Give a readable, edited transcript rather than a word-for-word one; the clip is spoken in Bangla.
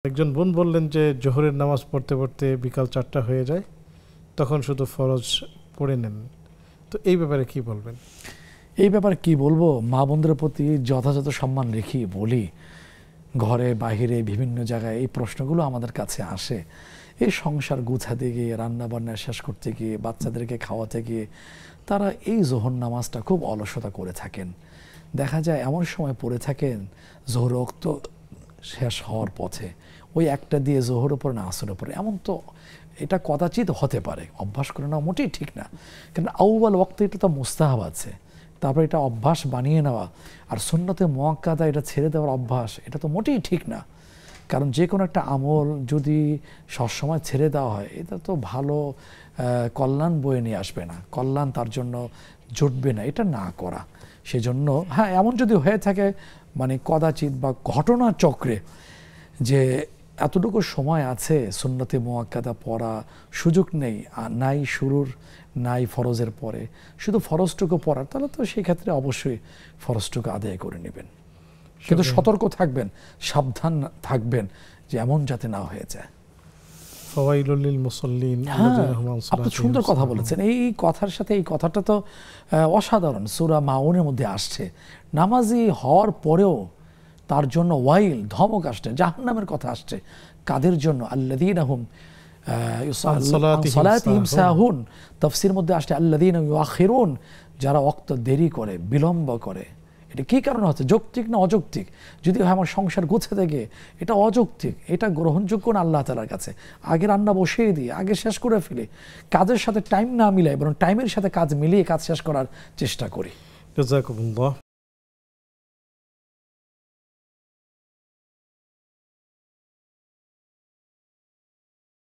একজন বোন বললেন যে জোহরের নামাজ পড়তে পড়তে বিকাল 4টা হয়ে যায়, তখন শুধু ফরজ পড়ে নেন। তো এই ব্যাপারে কি বলবেন? এই ব্যাপারে কি বলবো, মা বোনদের প্রতি যথাযথ সম্মান রেখে বলি। ঘরে বাহিরে বিভিন্ন জায়গায় এই প্রশ্নগুলো আমাদের কাছে আসে। এই সংসার গুছাতে গিয়ে, রান্না বান্না শেষ করতে গিয়ে, বাচ্চাদেরকে খাওয়াতে গিয়ে তারা এই জোহর নামাজটা খুব অলসতা করে থাকেন। দেখা যায় এমন সময় পড়ে থাকেন জোহর ওয়াক্ত শেষ হওয়ার পথে, ওই একটা দিয়ে জোহর উপরে না আসরের উপরে। এমন তো এটা কদাচিৎ হতে পারে, অভ্যাস করে নেওয়া মোটেই ঠিক না। কারণ আউয়াল ওয়াক্তে এটা তো মুস্তাহাব আছে, তারপর এটা অভ্যাস বানিয়ে নেওয়া আর সুন্নতে মুআক্কাদা এটা ছেড়ে দেওয়ার অভ্যাস, এটা তো মোটেই ঠিক না। কারণ যে কোনো একটা আমল যদি সবসময় ছেড়ে দেওয়া হয়, এটা তো ভালো কল্যাণ বয়ে নিয়ে আসবে না, কল্যাণ তার জন্য জুটবে না। এটা না করা, সেজন্য হ্যাঁ, এমন যদি হয়ে থাকে মানে কদাচিৎ বা ঘটনা চক্রে যে এতটুকু সময় আছে সুন্নতে মুআক্কাদা পড়া সুযোগ নেই, নাই শুরুর নাই ফরজের পরে, শুধু ফরজটুকু পড়ার, তাহলে তো সেই ক্ষেত্রে অবশ্যই ফরজটুকু আদায় করে নেবেন। কিন্তু সতর্ক থাকবেন, সাবধান থাকবেন যে এমন যাতে না হয়ে যায়। ফাওয়াইলুল লিল মুসাল্লিন। আপনি সুন্দর কথা বলেছেন। এই কথার সাথে এই কথাটা তো অসাধারণ। সূরা মাউনের মধ্যে আসছে, নামাজি হওয়ার পরেও তার জন্য ওয়াইল, ধমক আসছে, জাহান্নামের কথা আসছে। কাদের জন্য? আল্লাযীনা হুম সালাতিহিম সাহুন। তাফসীর মধ্যে আসছে আল্লাযীনা ইউআখিরুন, যারা ওয়াক্ত দেরি করে, বিলম্ব করে। এটা কী কারণে হচ্ছে? যৌক্তিক না অযৌক্তিক? যদি আমার সংসার গোছাতে গিয়ে, এটা অযৌক্তিক, এটা গ্রহণযোগ্য না আল্লাহ তাআলার কাছে। আগে রান্না বসিয়ে দিই, আগে শেষ করে ফেলি, কাজের সাথে টাইম না মিলাই, বরং টাইমের সাথে কাজ মিলিয়ে কাজ শেষ করার চেষ্টা করি। জাযাকুমুল্লাহ।